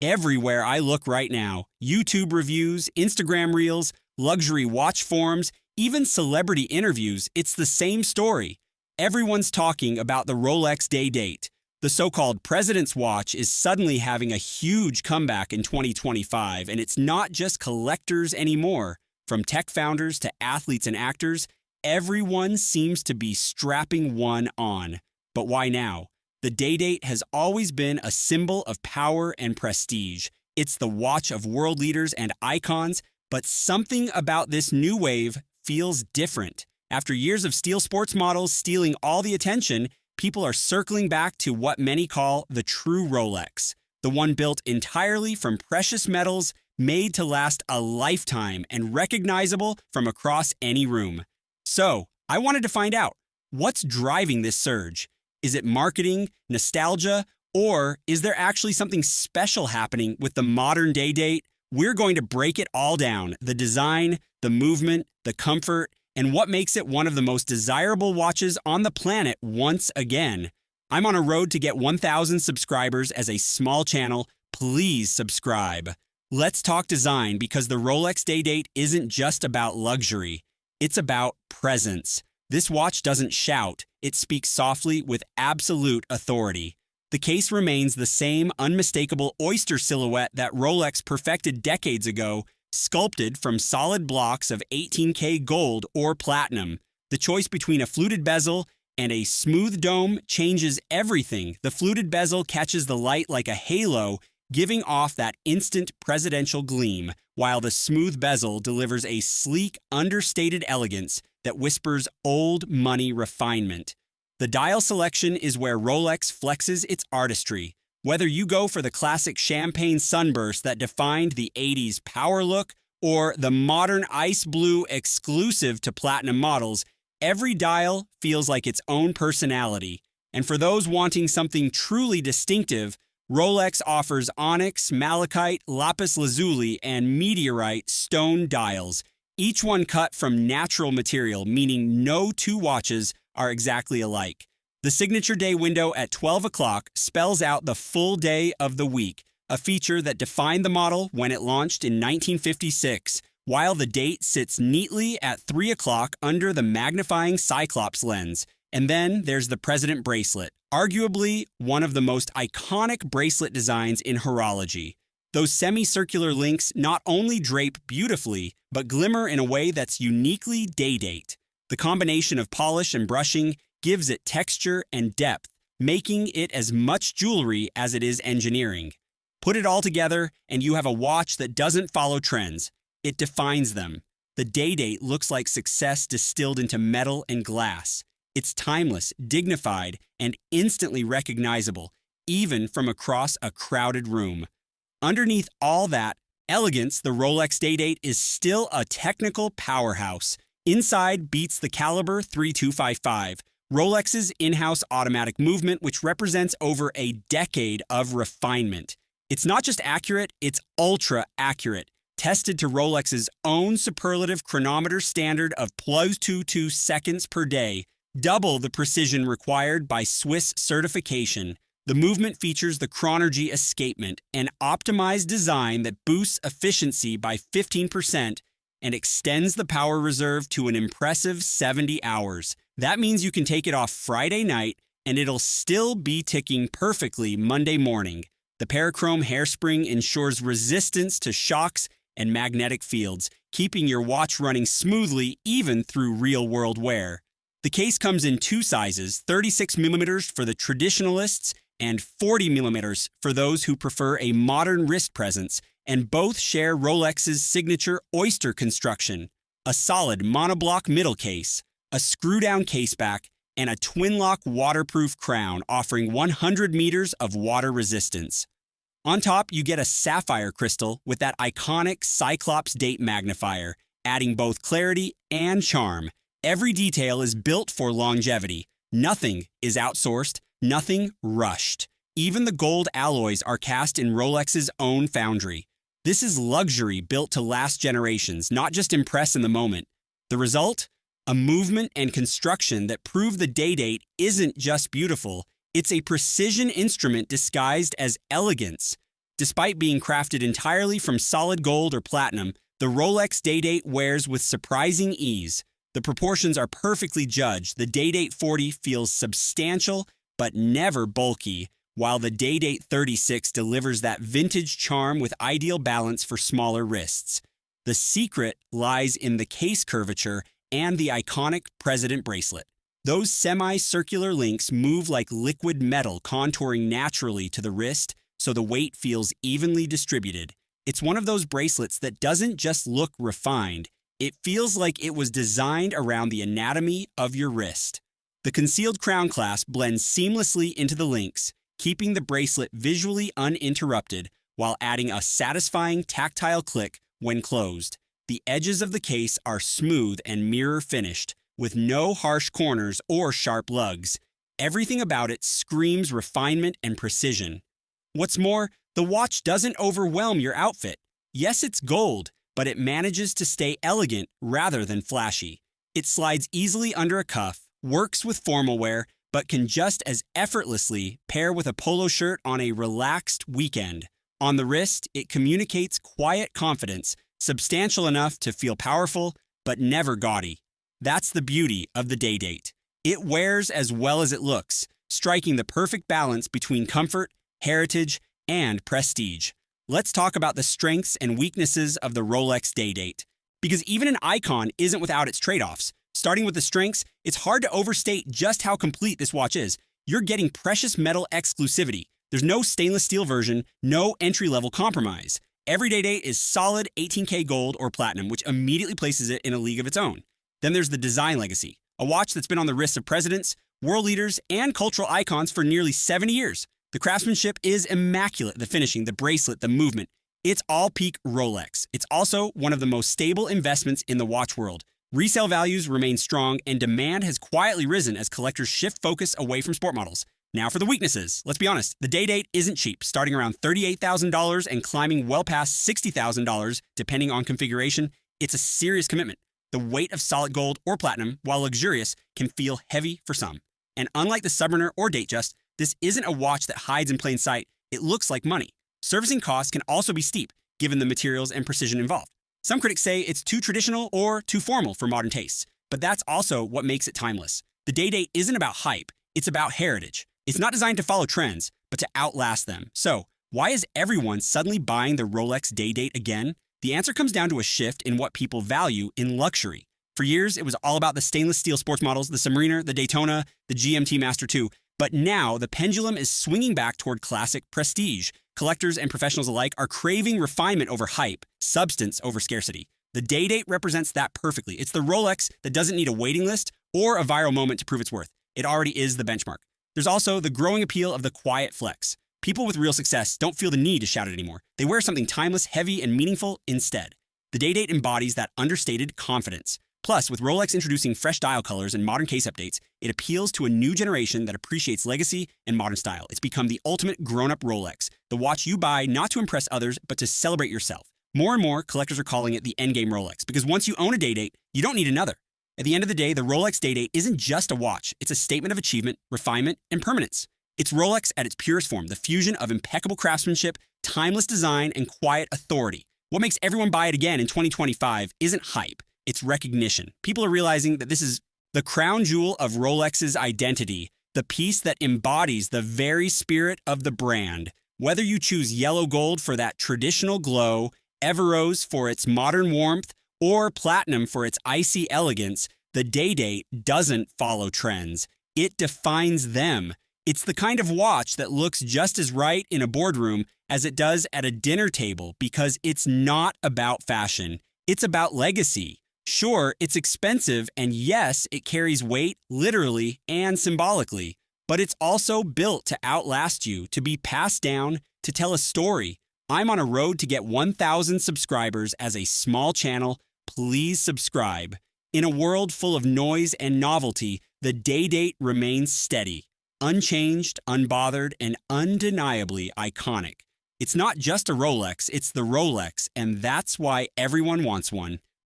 Everywhere I look right now, YouTube reviews, Instagram reels, luxury watch forums, even celebrity interviews, it's the same story. Everyone's talking about the Rolex day date. The so-called President's Watch is suddenly having a huge comeback in 2025, and it's not just collectors anymore. From tech founders to athletes and actors, everyone seems to be strapping one on. But why now? The day date has always been a symbol of power and prestige. It's the watch of world leaders and icons, but something about this new wave feels different. After years of steel sports models stealing all the attention, people are circling back to what many call the true Rolex, the one built entirely from precious metals, made to last a lifetime and recognizable from across any room. So, I wanted to find out, what's driving this surge? Is it marketing, nostalgia, or is there actually something special happening with the modern day date? We're going to break it all down: the design, the movement, the comfort, and what makes it one of the most desirable watches on the planet once again. I'm on a road to get 1,000 subscribers as a small channel. Please subscribe. Let's talk design, because the Rolex day date isn't just about luxury. It's about presence. This watch doesn't shout, it speaks softly with absolute authority. The case remains the same unmistakable oyster silhouette that Rolex perfected decades ago, sculpted from solid blocks of 18K gold or platinum. The choice between a fluted bezel and a smooth dome changes everything. The fluted bezel catches the light like a halo, giving off that instant presidential gleam, while the smooth bezel delivers a sleek, understated elegance that whispers old money refinement. The dial selection is where Rolex flexes its artistry. Whether you go for the classic champagne sunburst that defined the 80s power look, or the modern ice blue exclusive to platinum models, every dial feels like its own personality. And for those wanting something truly distinctive, Rolex offers onyx, malachite, lapis lazuli, and meteorite stone dials, each one cut from natural material, meaning no two watches are exactly alike. The signature day window at 12 o'clock spells out the full day of the week, a feature that defined the model when it launched in 1956, while the date sits neatly at 3 o'clock under the magnifying Cyclops lens. And then there's the President bracelet, arguably one of the most iconic bracelet designs in horology. Those semicircular links not only drape beautifully, but glimmer in a way that's uniquely day-date. The combination of polish and brushing gives it texture and depth, making it as much jewelry as it is engineering. Put it all together, and you have a watch that doesn't follow trends. It defines them. The day-date looks like success distilled into metal and glass. It's timeless, dignified, and instantly recognizable, even from across a crowded room. Underneath all that elegance, the Rolex day date is still a technical powerhouse. Inside beats the Caliber 3255, Rolex's in-house automatic movement, which represents over a decade of refinement. It's not just accurate, it's ultra accurate, tested to Rolex's own superlative chronometer standard of +22 seconds per day, double the precision required by Swiss certification. The movement features the Chronergy escapement, an optimized design that boosts efficiency by 15% and extends the power reserve to an impressive 70 hours. That means you can take it off Friday night and it'll still be ticking perfectly Monday morning. The Parachrome hairspring ensures resistance to shocks and magnetic fields, keeping your watch running smoothly even through real-world wear. The case comes in two sizes, 36mm for the traditionalists and 40mm for those who prefer a modern wrist presence, and both share Rolex's signature oyster construction: a solid monoblock middle case, a screw-down caseback, and a twin-lock waterproof crown offering 100 meters of water resistance. On top, you get a sapphire crystal with that iconic Cyclops date magnifier, adding both clarity and charm. Every detail is built for longevity. Nothing is outsourced, nothing rushed. Even the gold alloys are cast in Rolex's own foundry. This is luxury built to last generations, not just impress in the moment. The result? A movement and construction that prove the day date isn't just beautiful, it's a precision instrument disguised as elegance. Despite being crafted entirely from solid gold or platinum, the Rolex Day-Date wears with surprising ease. The proportions are perfectly judged. The Day-Date 40 feels substantial but never bulky, while the Day-Date 36 delivers that vintage charm with ideal balance for smaller wrists. The secret lies in the case curvature and the iconic President bracelet. Those semi-circular links move like liquid metal, contouring naturally to the wrist, so the weight feels evenly distributed. It's one of those bracelets that doesn't just look refined, it feels like it was designed around the anatomy of your wrist. The concealed crown clasp blends seamlessly into the links, keeping the bracelet visually uninterrupted while adding a satisfying tactile click when closed. The edges of the case are smooth and mirror finished, with no harsh corners or sharp lugs. Everything about it screams refinement and precision. What's more, the watch doesn't overwhelm your outfit. Yes, it's gold, but it manages to stay elegant rather than flashy. It slides easily under a cuff, works with formal wear, but can just as effortlessly pair with a polo shirt on a relaxed weekend. On the wrist, it communicates quiet confidence, substantial enough to feel powerful, but never gaudy. That's the beauty of the Day-Date. It wears as well as it looks, striking the perfect balance between comfort, heritage, and prestige. Let's talk about the strengths and weaknesses of the Rolex Day-Date. Because even an icon isn't without its trade-offs. Starting with the strengths, it's hard to overstate just how complete this watch is. You're getting precious metal exclusivity. There's no stainless steel version, no entry-level compromise. Every Day-Date is solid 18K gold or platinum, which immediately places it in a league of its own. Then there's the design legacy, a watch that's been on the wrists of presidents, world leaders, and cultural icons for nearly 70 years. The craftsmanship is immaculate, the finishing, the bracelet, the movement. It's all peak Rolex. It's also one of the most stable investments in the watch world. Resale values remain strong, and demand has quietly risen as collectors shift focus away from sport models. Now for the weaknesses. Let's be honest, the Day-Date isn't cheap, starting around $38,000 and climbing well past $60,000 depending on configuration. It's a serious commitment. The weight of solid gold or platinum, while luxurious, can feel heavy for some. And unlike the Submariner or Datejust, this isn't a watch that hides in plain sight. It looks like money. Servicing costs can also be steep, given the materials and precision involved. Some critics say it's too traditional or too formal for modern tastes, but that's also what makes it timeless. The Day-Date isn't about hype, it's about heritage. It's not designed to follow trends, but to outlast them. So, why is everyone suddenly buying the Rolex Day-Date again? The answer comes down to a shift in what people value in luxury. For years, it was all about the stainless steel sports models, the Submariner, the Daytona, the GMT Master II. But now, the pendulum is swinging back toward classic prestige. Collectors and professionals alike are craving refinement over hype, substance over scarcity. The Day-Date represents that perfectly. It's the Rolex that doesn't need a waiting list or a viral moment to prove its worth. It already is the benchmark. There's also the growing appeal of the quiet flex. People with real success don't feel the need to shout it anymore. They wear something timeless, heavy, and meaningful instead. The Day-Date embodies that understated confidence. Plus, with Rolex introducing fresh dial colors and modern case updates, it appeals to a new generation that appreciates legacy and modern style. It's become the ultimate grown-up Rolex, the watch you buy not to impress others, but to celebrate yourself. More and more, collectors are calling it the endgame Rolex, because once you own a Day-Date, you don't need another. At the end of the day, the Rolex Day-Date isn't just a watch. It's a statement of achievement, refinement, and permanence. It's Rolex at its purest form, the fusion of impeccable craftsmanship, timeless design, and quiet authority. What makes everyone buy it again in 2025 isn't hype. It's recognition. People are realizing that this is the crown jewel of Rolex's identity, the piece that embodies the very spirit of the brand. Whether you choose yellow gold for that traditional glow, Everose for its modern warmth, or platinum for its icy elegance, the Day-Date doesn't follow trends. It defines them. It's the kind of watch that looks just as right in a boardroom as it does at a dinner table because it's not about fashion. It's about legacy. Sure, it's expensive, and yes, it carries weight, literally and symbolically, but it's also built to outlast you, to be passed down, to tell a story. I'm on a road to get 1,000 subscribers as a small channel. Please subscribe. In a world full of noise and novelty, the Day-Date remains steady, unchanged, unbothered, and undeniably iconic. It's not just a Rolex, it's the Rolex, and that's why everyone wants one.